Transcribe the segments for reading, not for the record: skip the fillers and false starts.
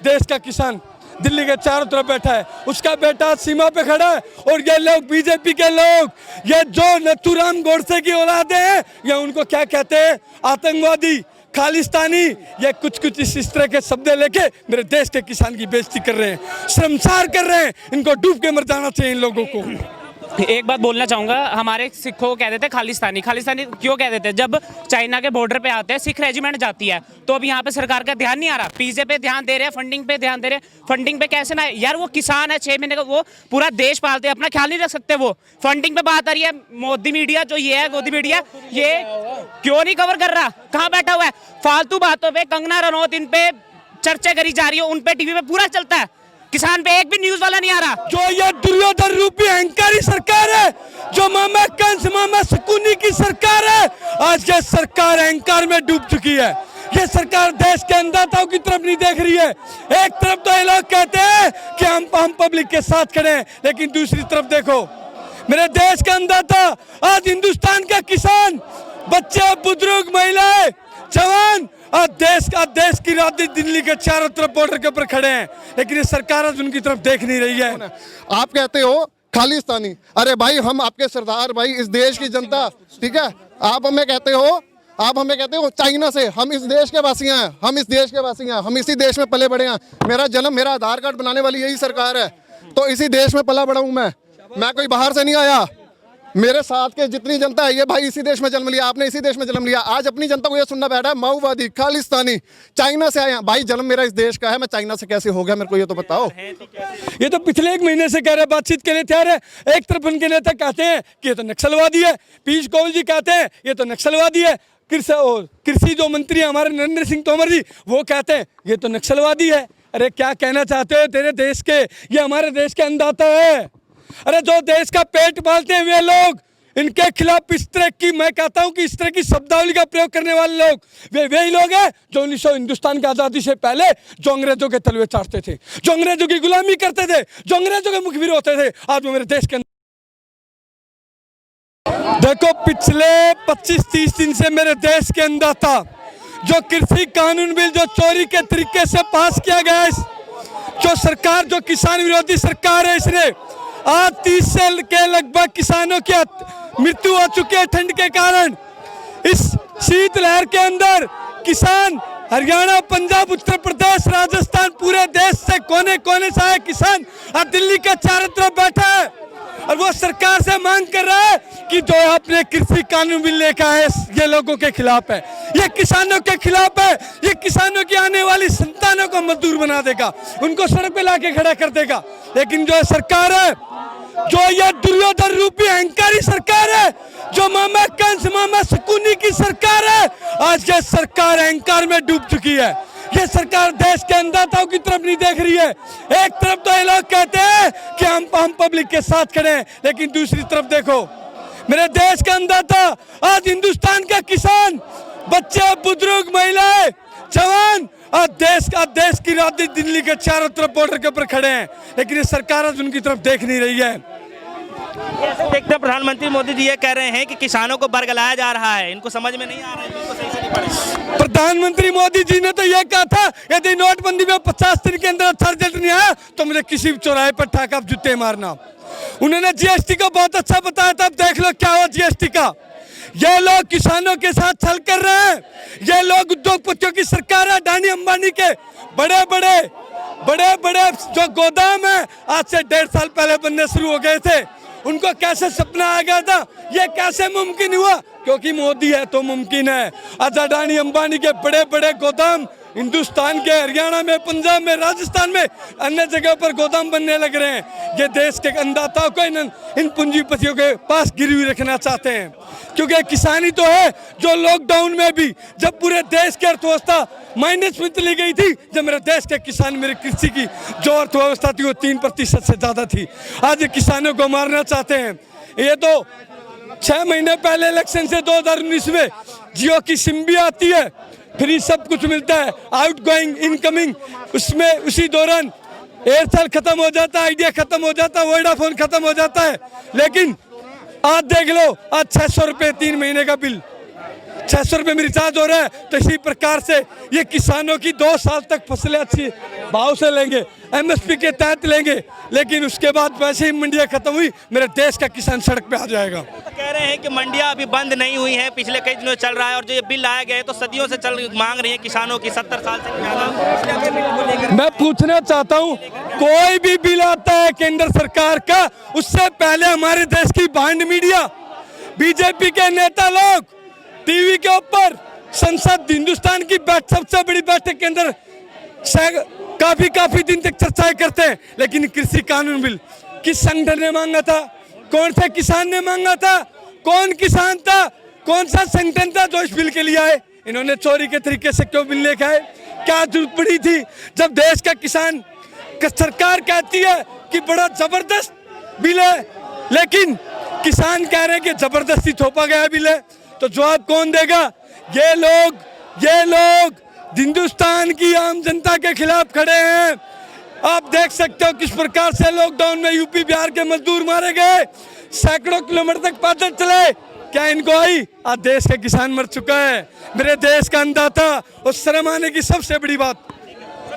देश का किसान दिल्ली के चारों तरफ बैठा है, उसका बेटा सीमा पे खड़ा है। और ये लोग बीजेपी के लोग, ये जो नथुराम गोडसे की औलादे हैं, ये उनको क्या कहते हैं, आतंकवादी, खालिस्तानी, ये कुछ इस तरह के शब्द लेके मेरे देश के किसान की बेइज्जती कर रहे हैं, शर्मसार कर रहे हैं। इनको डूब के मर जाना चाहिए इन लोगों को। एक बात बोलना चाहूँगा, हमारे सिखों को कह देते हैं खालिस्तानी। खालिस्तानी क्यों कह देते हैं? जब चाइना के बॉर्डर पे आते हैं, सिख रेजिमेंट जाती है, तो अब यहाँ पे सरकार का ध्यान नहीं आ रहा। पीजे पे ध्यान दे रहे हैं, फंडिंग पे ध्यान दे रहे हैं। फंडिंग पे कैसे ना यार, वो किसान है 6 महीने का, वो पूरा देश पालते हैं, अपना ख्याल नहीं रख सकते। वो फंडिंग पे बात आ रही है, मोदी मीडिया जो ये है, मोदी मीडिया ये क्यों नहीं कवर कर रहा? कहाँ बैठा हुआ है? फालतू बातों पे कंगना रनौत इन पे चर्चा करी जा रही है, उन पे टीवी पे पूरा चलता है, किसान पे एक भी न्यूज वाला नहीं आ रहा। जो ये दुर्योधन रूपी अहंकारी सरकार है, जो मामा कंस मामा शकुनी की सरकार है, आज ये सरकार अहंकार में डूब चुकी है। ये सरकार देश के अन्नदाताओं की तरफ नहीं देख रही है। एक तरफ तो ये लोग कहते हैं कि हम पब्लिक के साथ खड़े हैं, लेकिन दूसरी तरफ देखो मेरे देश का अन्नदाता, आज हिंदुस्तान का किसान, बच्चे, बुजुर्ग, महिलाएं, जवान, आज देश की राजनीति दिल्ली के चारों तरफ बॉर्डर के ऊपर खड़े हैं, लेकिन ये सरकार आज उनकी तरफ देख नहीं रही है। आप कहते हो खालिस्तानी, अरे भाई हम आपके सरदार भाई, इस देश की जनता, ठीक है। आप हमें कहते हो चाइना से, हम इस देश के वासी हैं, हम इसी देश में पले बड़े हैं। मेरा जन्म, मेरा आधार कार्ड बनाने वाली यही सरकार है, तो इसी देश में पला बड़ा हूँ मैं कोई बाहर से नहीं आया। मेरे साथ के जितनी जनता है, ये भाई इसी देश में जन्म लिया, आपने इसी देश में जन्म लिया। आज अपनी जनता को ये सुनना बैठा है माओवादी, खालिस्तानी, चाइना से आए हैं। भाई जन्म मेरा इस देश का है, मैं चाइना से कैसे हो गया, मेरे को ये तो बताओ। ये तो पिछले 1 महीने से कह रहे, बातचीत के लिए तैयार है। एक तरफ उनके नेता कहते हैं कि ये तो नक्सलवादी है, पीयूष गोयल जी कहते हैं ये तो नक्सलवादी है, कृषि जो मंत्री है हमारे नरेंद्र सिंह तोमर जी, वो कहते हैं ये तो नक्सलवादी है। अरे क्या कहना चाहते हो तेरे देश के? ये हमारे देश के अन्नदाता है। अरे जो देश का पेट पालते हैं वे लोग, इनके खिलाफ इस तरह की, मैं कहता हूं कि इस तरह की शब्दावली का प्रयोग करने वाले लोग वही लोग हैं जो 1900 हिंदुस्तान की आज़ादी से पहले जो अंग्रेजों के तलवे चाटते थे, जो अंग्रेजों की गुलामी करते थे, जो अंग्रेजों के मुखबिर होते थे। आज वो मेरे देश के देखो, पिछले 25-30 दिन से मेरे देश के अन्नदाता, जो कृषि कानून बिल जो चोरी के तरीके से पास किया गया है, जो सरकार, जो किसान विरोधी सरकार है, इसने आज 30 से के लगभग किसानों की मृत्यु हो चुकी है ठंड के कारण। इस शीतलहर के अंदर किसान हरियाणा, पंजाब, उत्तर प्रदेश, राजस्थान, पूरे देश से कोने कोने से आए किसान आज दिल्ली के चारों तरफ बैठा है, और वो सरकार से मांग कर रहा है कि जो आपने कृषि कानून बिल लेकर आए, ये लोगों के खिलाफ है, ये किसानों के खिलाफ है, ये किसानों की आने वाली संतानों को मजदूर बना देगा, उनको सड़क पे लाके खड़ा कर देगा। लेकिन जो सरकार है, जो ये दुर्योधन रूपी अहंकारी सरकार है, जो मामा कंस मामा शकुनी की सरकार है, आज ये सरकार अहंकार में डूब चुकी है। ये सरकार देश के अन्नदाताओं की तरफ नहीं देख रही है। एक तरफ तो ये लोग कहते हैं कि हम पब्लिक के साथ खड़े हैं, लेकिन दूसरी तरफ देखो मेरे देश का अन्नदाता, आज हिंदुस्तान का किसान, बच्चे, बुजुर्ग, महिलाएं, जवान, आज देश की राजनीति दिल्ली के चारों तरफ बॉर्डर के ऊपर खड़े हैं, लेकिन ये सरकार आज उनकी तरफ देख नहीं रही है। ऐसे देखते हैं प्रधानमंत्री मोदी जी ये कह रहे हैं कि किसानों को बरगलाया जा रहा है, इनको समझ में नहीं आ रहा है, इनको सही से नहीं पड़ेगा। प्रधानमंत्री मोदी जी ने तो यह कहा था, यदि नोटबंदी में 50 दिन के अंदर अच्छा रिजल्ट नहीं आया तो मुझे किसी भी चौराहे पर ठाका जूते मारना। उन्होंने जीएसटी को बहुत अच्छा बताया था, अब देख लो क्या हुआ जीएसटी का। ये लोग किसानों के साथ छल कर रहे हैं, ये लोग उद्योगपतियों की सरकार है, अडानी अंबानी के बड़े बड़े जो गोदाम है आज से 1.5 साल पहले बनने शुरू हो गए थे, उनको कैसे सपना आ गया था, ये कैसे मुमकिन हुआ? क्योंकि मोदी है तो मुमकिन है। आज अडानी अंबानी के बड़े बड़े गोदाम हिंदुस्तान के हरियाणा में, पंजाब में, राजस्थान में, अन्य जगह पर गोदाम बनने लग रहे हैं। ये देश के अन्नदाताओं को इन पूंजीपतियों के पास गिरवी रखना चाहते हैं, क्योंकि किसानी तो है जो लॉकडाउन में भी, जब पूरे देश की अर्थव्यवस्था माइनस में चली गई थी, जब मेरे देश के किसान, मेरे कृषि की जो अर्थव्यवस्था थी वो 3% से ज्यादा थी। आज ये किसानों को मारना चाहते हैं। ये तो 6 महीने पहले इलेक्शन से 2019 में जियो की सिम भी आती है, फ्री सब कुछ मिलता है, आउट गोइंग, इनकमिंग, उसमें उसी दौरान एयरसेल खत्म हो जाता है, आइडिया खत्म हो जाता है, वोडाफोन खत्म हो जाता है। लेकिन आज देख लो, आज 600 रुपये 3 महीने का बिल, 600 रुपये में रिचार्ज हो रहा है। तो इसी प्रकार से ये किसानों की 2 साल तक फसलें अच्छी भाव से लेंगे, MSP के तहत लेंगे, लेकिन उसके बाद वैसे ही मंडियाँ खत्म हुई, मेरे देश का किसान सड़क पे आ जाएगा। तो कह रहे हैं कि मंडियां अभी बंद नहीं हुई हैं, पिछले कई दिनों से चल रहा है, और जो ये बिल लाया गया है तो सदियों से मांग रही है किसानों की, 70 साल से ज़्यादा। मैं पूछना चाहता हूँ, कोई भी बिल आता है केंद्र सरकार का, उससे पहले हमारे देश की भांड मीडिया, बीजेपी के नेता लोग टीवी के ऊपर संसद हिंदुस्तान की सबसे बड़ी बैठक के अंदर काफी दिन तक चर्चाएं करते हैं, लेकिन कृषि कानून बिल किस संगठन ने मांगा था, कौन से किसान ने मांगा था, कौन किसान था, कौन सा संगठन था जो इस बिल के लिए आए? इन्होंने चोरी के तरीके से क्यों बिल लेके आए? क्या जरूरत पड़ी थी? जब देश का किसान सरकार कहती है कि बड़ा जबरदस्त बिल है, लेकिन किसान कह रहे हैं कि जबरदस्ती थोपा गया बिल है, तो जवाब कौन देगा? ये लोग हिंदुस्तान की आम जनता के खिलाफ खड़े हैं। आप देख सकते हो किस प्रकार से लॉकडाउन में यूपी बिहार के मजदूर मारे गए, सैकड़ों किलोमीटर तक पैदल चले, क्या इनको आई? आज देश का किसान मर चुका है, मेरे देश का अन्नदाता। और शर्म आने की सबसे बड़ी बात,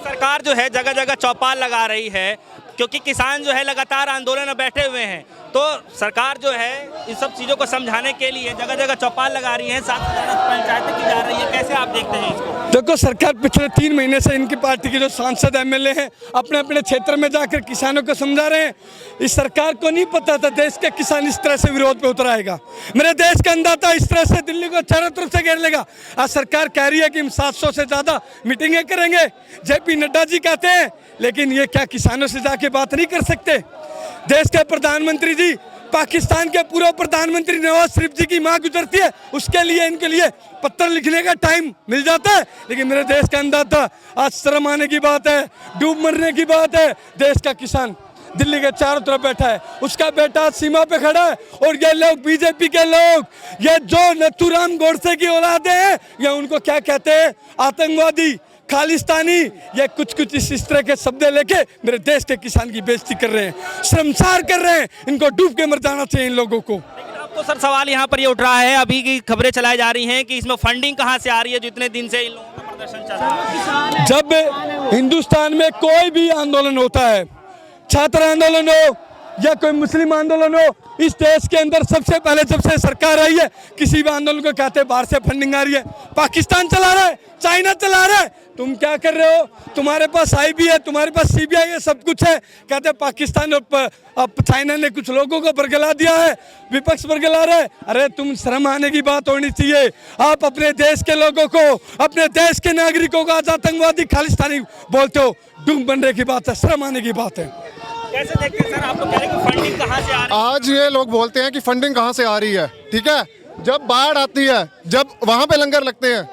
सरकार जो है जगह जगह चौपाल लगा रही है, क्योंकि किसान जो है लगातार आंदोलन में बैठे हुए हैं, तो सरकार जो है इन सब चीज़ों को समझाने के लिए जगह जगह चौपाल लगा रही है, साथ ही पंचायतें की जा रही है। कैसे आप देखते हैं इसको? देखो, सरकार पिछले 3 महीने से इनकी पार्टी के जो सांसद MLA हैं अपने अपने क्षेत्र में जाकर किसानों को समझा रहे हैं। इस सरकार को नहीं पता था देश के किसान इस तरह से विरोध पे उतर आएगा, मेरे देश का अन्नदाता इस तरह से दिल्ली को चारों तरफ से घेर लेगा। आज सरकार कह रही है कि हम 700 से ज़्यादा मीटिंगें करेंगे, JP नड्डा जी कहते हैं, लेकिन ये क्या किसानों से जाके बात नहीं कर सकते? देश के प्रधानमंत्री जी, पाकिस्तान के पूर्व प्रधानमंत्री नवाज शरीफ जी की मां गुजरती है, उसके लिए इनके लिए पत्र लिखने का टाइम मिल जाता है, लेकिन मेरे देश का अन्नदाता, आज शर्म आने की बात है, डूब मरने की बात है। देश का किसान दिल्ली के चारों तरफ बैठा है, उसका बेटा सीमा पे खड़ा है, और ये लोग बीजेपी के लोग, ये जो नथुराम गोडसे की औलादे हैं, ये उनको क्या कहते हैं? आतंकवादी, खालिस्तानी, ये कुछ इस तरह के शब्द लेके मेरे देश के किसान की बेइज्जती कर रहे हैं, शर्मसार कर रहे हैं। इनको डूब के मर जाना चाहिए इन लोगों को। अब तो सर सवाल यहाँ पर ये उठ रहा है, अभी की खबरें चलाई जा रही हैं कि इसमें फंडिंग कहाँ से आ रही है, जितने दिन से इन लोगों का प्रदर्शन चल रहा है? जब हिंदुस्तान में कोई भी आंदोलन होता है, छात्र आंदोलन हो या कोई मुस्लिम आंदोलन हो, इस देश के अंदर सबसे पहले जब से सरकार आई है, किसी भी आंदोलन को कहते हैं बाहर से फंडिंग आ रही है, पाकिस्तान चला रहा है, चाइना चला रहा है, तुम क्या कर रहे हो? तुम्हारे पास IB है, तुम्हारे पास CBI है, सब कुछ है, कहते हैं पाकिस्तान और चाइना ने कुछ लोगों को बरगला दिया है, विपक्ष बरगला रहा है। अरे तुम शर्म आने की बात होनी चाहिए। आप अपने देश के लोगों को, अपने देश के नागरिकों को आज आतंकवादी, खालिस्तानी बोलते हो, डूब बनने की बात है, शर्म आने की बात है। कैसे देखते हैं सर, आप लोग कह रहे हैं कि फंडिंग कहाँ से आ रही है? आज ये लोग बोलते हैं कि फंडिंग कहाँ से आ रही है, ठीक है? जब बाढ़ आती है, जब वहाँ पे लंगर लगते हैं,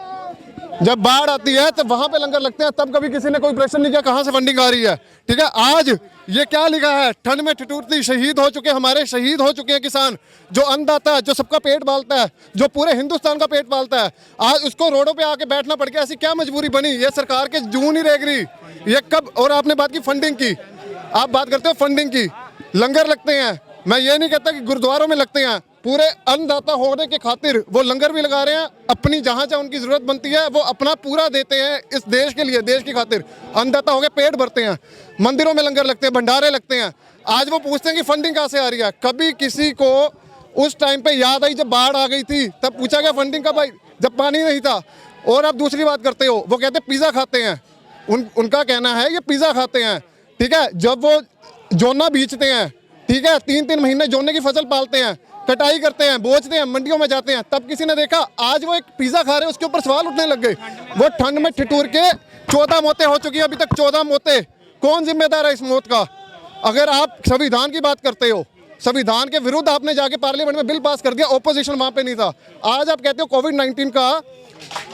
जब बाढ़ आती है तब वहाँ पे लंगर लगते हैं, तब कभी किसी ने कोई प्रश्न नहीं किया कहाँ से फंडिंग आ रही है, ठीक है? आज ये क्या लिखा है? ठंड में ठिठुरती शहीद हो चुके, हमारे शहीद हो चुके हैं किसान, जो अन्नदाता है, जो सबका पेट पालता है, जो पूरे हिंदुस्तान का पेट पालता है, आज उसको रोडों पे आके बैठना पड़ गया। ऐसी क्या मजबूरी बनी? ये सरकार के जूं नहीं रेग रही, ये कब? और आपने बात की फंडिंग की, आप बात करते हो फंडिंग की, लंगर लगते हैं, मैं ये नहीं कहता कि गुरुद्वारों में लगते हैं, पूरे अन्नदाता होने के खातिर वो लंगर भी लगा रहे हैं, अपनी जहाँ जहाँ उनकी ज़रूरत बनती है वो अपना पूरा देते हैं इस देश के लिए, देश की खातिर अन्नदाता हो गए, पेट भरते हैं, मंदिरों में लंगर लगते हैं, भंडारे लगते हैं। आज वो पूछते हैं कि फंडिंग कहाँ से आ रही है। कभी किसी को उस टाइम पे याद आई जब बाढ़ आ गई थी, तब पूछा गया फंडिंग का? भाई जब पानी नहीं था। और आप दूसरी बात करते हो, वो कहते हैं पिज़्ज़ा खाते हैं, उनका कहना है ये पिज़्ज़ा खाते हैं, ठीक है? जब वो जोना बीचते हैं, ठीक है, 3-3 महीने जोने की फसल पालते हैं, कटाई करते हैं, बेचते हैं, मंडियों में जाते हैं, तब किसी ने देखा? आज वो एक पिज़्ज़ा खा रहे हैं, उसके ऊपर सवाल उठने लग गए। वो ठंड में ठिठुर के 14 मौतें हो चुकी हैं, अभी तक 14 मौतें। कौन जिम्मेदार है इस मौत का? अगर आप संविधान की बात करते हो, संविधान के विरुद्ध आपने जाके पार्लियामेंट में बिल पास कर दिया, ओपोजिशन वहाँ पे नहीं था। आज आप कहते हो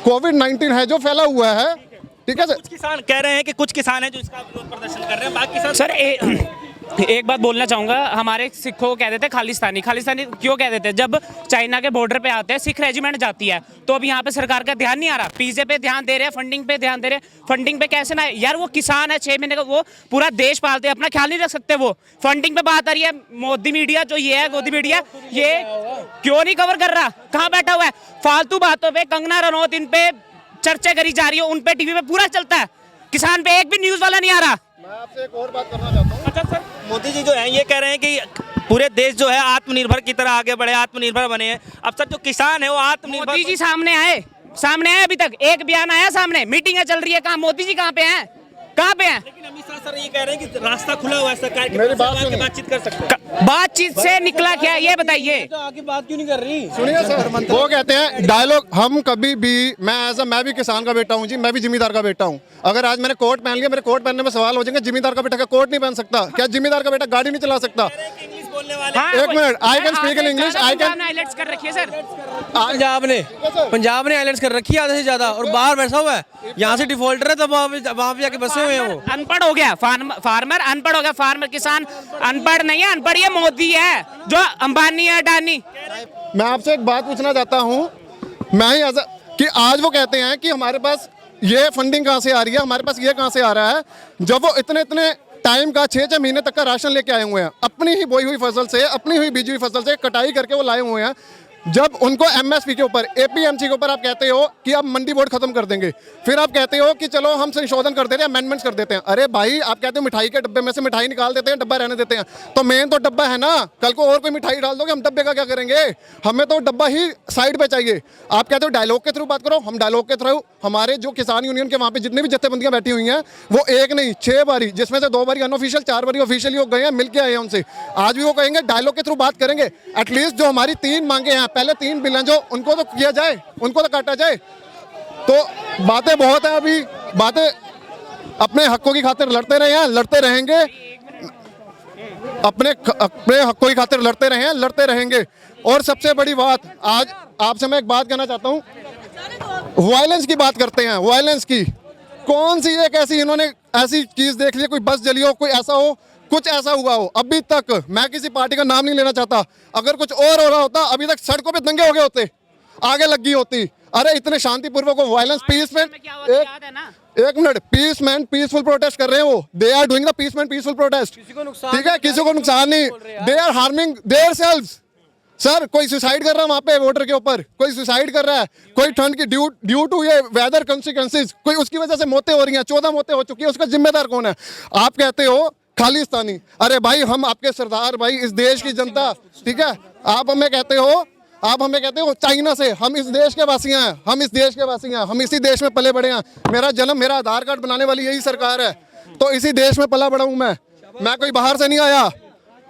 कोविड-19 है जो फैला हुआ है, ठीक है सर? कुछ किसान कह रहे हैं कि कुछ किसान हैं जो इसका विरोध प्रदर्शन कर रहे हैं, बाकी सर एक बात बोलना चाहूँगा, हमारे सिखों को कह देते खालिस्तानी। खालिस्तानी क्यों कह देते? जब चाइना के बॉर्डर पे आते हैं, सिख रेजिमेंट जाती है, तो अब यहाँ पे सरकार का ध्यान नहीं आ रहा। पीजे पे ध्यान दे रहे हैं, फंडिंग पे ध्यान दे रहे हैं। फंडिंग पे कैसे ना यार, वो किसान है 6 महीने का, वो पूरा देश पालते हैं, अपना ख्याल नहीं रख सकते। वो फंडिंग पे बात आ रही है। मोदी मीडिया जो ये है, गोदी मीडिया, ये क्यों नहीं कवर कर रहा? कहाँ बैठा हुआ है? फालतू बातों पर कंगना रनौत इन पे चर्चा करी जा रही है, उन पे टीवी पे पूरा चलता है। किसान पे एक भी न्यूज वाला नहीं आ रहा। मैं आपसे एक और बात करना चाहता हूँ। अच्छा सर, मोदी जी जो है ये कह रहे हैं कि पूरे देश जो है आत्मनिर्भर की तरह आगे बढ़े, आत्मनिर्भर बने हैं। अब सर जो किसान है वो आत्मनिर्भर। मोदी जी सामने आए अभी तक एक बयान आया सामने? मीटिंगें चल रही है, कहाँ मोदी जी कहाँ पे हैं? कहाँ पे हैं? लेकिन अमित शाह सर ये कह रहे हैं कि रास्ता खुला हुआ है, सरकार के मेरी पास बात आके सुनिए। बातचीत कर सकते हैं। बातचीत से निकला क्या ये बताइए? आगे बात क्यों नहीं कर रही? सुनिए सर, वो कहते हैं डायलॉग। हम कभी भी, मैं भी किसान का बेटा हूँ जी, मैं भी जिम्मेदार का बेटा हूँ। अगर आज मैंने कोट पहन लिया, मेरे कोट पहनने में सवाल हो जाएंगे, जिम्मेदार का बेटा का कोट नहीं पहन सकता क्या? जिम्मेदार का बेटा गाड़ी नहीं चला सकता? इंग्लिश बोलने वाले हाँ, एक minute, I can speak in English, I can- highlights कर रखी है सर। पंजाब ने आइलेट्स कर रखी है आधे से ज्यादा, और बाहर बैठा हुआ है। यहाँ से डिफॉल्टर है, तो वहाँ पे जाके बसे हुए हैं वो। अनपढ़ हो गया फार्मर, अनपढ़ हो गया फार्मर। किसान अनपढ़ नहीं है, अनपढ़ ये मोदी है जो अंबानी है, अडानी। मैं आपसे एक बात पूछना चाहता हूँ, मैं ही कि आज वो कहते हैं कि हमारे पास ये फंडिंग कहाँ से आ रही है, हमारे पास ये कहाँ से आ रहा है, जब वो इतने टाइम का 6 महीने तक का राशन लेके आए हुए हैं, अपनी ही बोई हुई फसल से, अपनी हुई बीजी हुई फसल से कटाई करके वो लाए हुए हैं। जब उनको एमएसपी के ऊपर, एपीएमसी के ऊपर आप कहते हो कि आप मंडी बोर्ड खत्म कर देंगे, फिर आप कहते हो कि चलो हम संशोधन कर देते हैं, अमेंडमेंट्स कर देते हैं। अरे भाई, आप कहते हो मिठाई के डब्बे में से मिठाई निकाल देते हैं, डब्बा रहने देते हैं, तो मेन तो डब्बा है ना। कल को और कोई मिठाई डाल दोगे, हम डब्बे का क्या करेंगे? हमें तो डब्बा ही साइड पे चाहिए। आप कहते हो डायलॉग के थ्रू बात करो, हम डायलॉग के थ्रू, हमारे जो किसान यूनियन के वहाँ पे जितनी भी जत्थेबंदियां बैठी हुई हैं, वो एक नहीं 6 बारी, जिसमें से 2 बारी अनऑफिशियल, 4 बारी ऑफिशियली हो गए हैं, मिल के आए हैं उनसे। आज भी वो कहेंगे डायलॉग के थ्रू बात करेंगे। एटलीस्ट जो हमारी 3 मांगे हैं, पहले 3 बिल हैं, जो उनको तो किया जाए, उनको तो काटा जाए। तो बातें बहुत हैं, अभी बातें अपने हकों की खातिर लड़ते रहे हैं, लड़ते रहेंगे, अपने हकों की खातिर लड़ते रहे हैं, लड़ते रहेंगे। और सबसे बड़ी बात, आज आपसे मैं एक बात कहना चाहता हूँ, वायलेंस की बात करते हैं, वायलेंस की। कौन सी एक ऐसी इन्होंने ऐसी चीज देख ली, कोई बस जली हो, कोई ऐसा हो, कुछ ऐसा हुआ हो? अभी तक, मैं किसी पार्टी का नाम नहीं लेना चाहता, अगर कुछ और हो रहा होता, अभी तक सड़कों पे दंगे हो गए होते, आगे लगी होती। अरे इतने शांतिपूर्वक वो वायलेंस, पीस में एक मिनट, पीसफुल प्रोटेस्ट कर रहे हैं वो। They are doing the peaceful protest, ठीक है? किसी को नुकसान नहीं, they are harming their selves. Sir, कोई सुसाइड कर रहा है वहां पे बॉर्डर के ऊपर, कोई सुसाइड कर रहा है, कोई ठंड की ड्यू टू ये वेदर कॉन्सिक्वेंसेस, कोई उसकी वजह से मौतें हो रही हैं, 14 मौतें हो चुकी है, उसका जिम्मेदार कौन है? आप कहते हो खालिस्तानी। अरे भाई, हम आपके सरदार भाई, इस देश की जनता, ठीक है? आप हमें कहते हो चाइना से, हम इस देश के वासी हैं, हम इस देश के वासी हैं, हम इसी देश में पले बड़े हैं। मेरा जन्म, मेरा आधार कार्ड बनाने वाली यही सरकार है, तो इसी देश में पला बड़ा हूं मैं कोई बाहर से नहीं आया।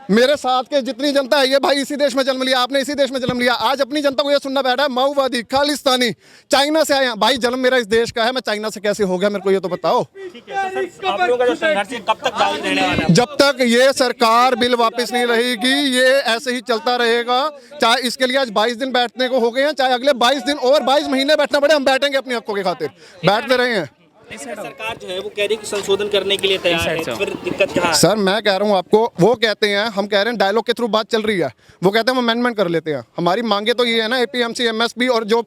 मेरे साथ के जितनी जनता है, ये भाई इसी देश में जन्म लिया, आपने इसी देश में जन्म लिया। आज अपनी जनता को ये सुनना बैठा है माओवादी, खालिस्तानी, चाइना से आए हैं। भाई, जन्म मेरा इस देश का है, मैं चाइना से कैसे हो गया, मेरे को ये तो बताओ। ठीक है, तो सर आप लोगों का जो संघर्ष है कब तक जारी रहने वाला है? जब तक ये सरकार बिल वापस नहीं रहेगी, ये ऐसे ही चलता रहेगा। चाहे इसके लिए आज 22 दिन बैठने को हो गए हैं, चाहे अगले 22 दिन और 22 महीने बैठना पड़े, हम बैठेंगे अपनी हकों की खातिर, बैठते रहे हैं। सरकार जो है वो कह रही है कि संशोधन करने के लिए तैयार है, तो फिर दिक्कत कहाँ है? सर, मैं कह रहा हूँ आपको, वो कहते हैं, हम कह रहे हैं डायलॉग के थ्रू बात चल रही है, वो कहते हैं हम अमेंडमेंट कर लेते हैं। हमारी मांगे तो ये है ना, एपीएमसी, एमएसपी और जो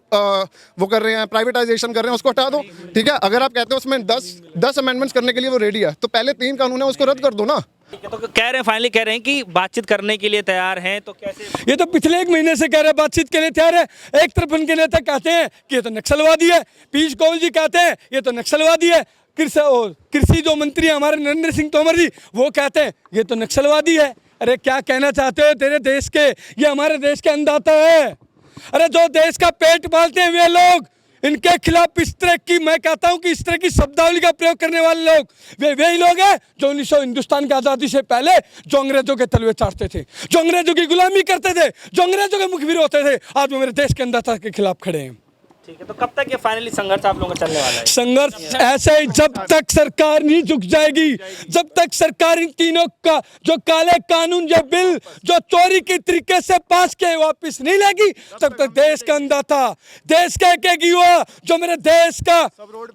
वो कर रहे हैं, प्राइवेटाइजेशन कर रहे हैं, उसको हटा दो, ठीक है? अगर आप कहते हो उसमें 10 अमेंडमेंट्स करने के लिए वो रेडी है, तो पहले 3 कानून है उसको रद्द कर दो ना। तो कह रहे हैं, फाइनली कह रहे हैं कि बातचीत करने के लिए तैयार हैं, तो कैसे? ये तो पिछले 1 महीने से कह रहे हैं बातचीत के लिए तैयार है। एक तरफ उनके नेता कहते हैं कि ये तो नक्सलवादी है, पीयूष गोयल जी कहते हैं ये तो नक्सलवादी है, कृषि जो मंत्री है हमारे नरेंद्र सिंह तोमर जी, वो कहते हैं ये तो नक्सलवादी है। अरे क्या कहना चाहते हो तेरे देश के, ये हमारे देश के अन्नदाता है। अरे जो देश का पेट पालते हैं वे लोग, इनके खिलाफ इस तरह की, मैं कहता हूं कि इस तरह की शब्दावली का प्रयोग करने वाले लोग वही लोग हैं जो 1900 हिंदुस्तान की आज़ादी से पहले जो अंग्रेजों के तलवे चाटते थे, जो अंग्रेजों की गुलामी करते थे, जो अंग्रेजों के मुखबिर होते थे, आज वो मेरे देश के अन्नदाता के खिलाफ खड़े हैं। ठीक है, तो कब तक ये फाइनली संघर्ष आप लोगों का चलने वाला है? संघर्ष ऐसे ही जब तक सरकार नहीं झुक जाएगी, जब तक सरकार इन तीनों का जो काले कानून जो बिल जो चोरी के तरीके से पास किए वापस नहीं लेगी, तब तक देश का अंदाता, देश का एक युवा जो मेरे देश का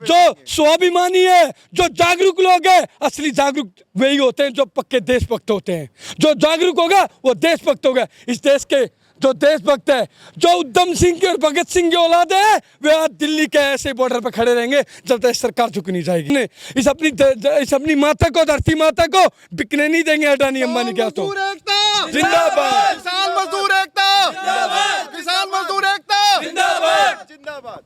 जो स्वाभिमानी है, जो जागरूक लोग हैं, असली जागरूक वही होते हैं जो पक्के देशभक्त होते हैं। जो जागरूक होगा वो देशभक्त होगा। इस देश के जो देशभक्त है, जो उधम सिंह की और भगत सिंह की औलाद है, वे आज दिल्ली के ऐसे बॉर्डर पर खड़े रहेंगे जब तक सरकार झुक नहीं जाएगी। इस अपनी माता को, धरती माता को बिकने नहीं देंगे अडानी अंबानी क्या तो। जिंदाबाद। किसान मजदूर एकता, किसान मजदूर एकता, जिंदाबाद जिंदाबाद।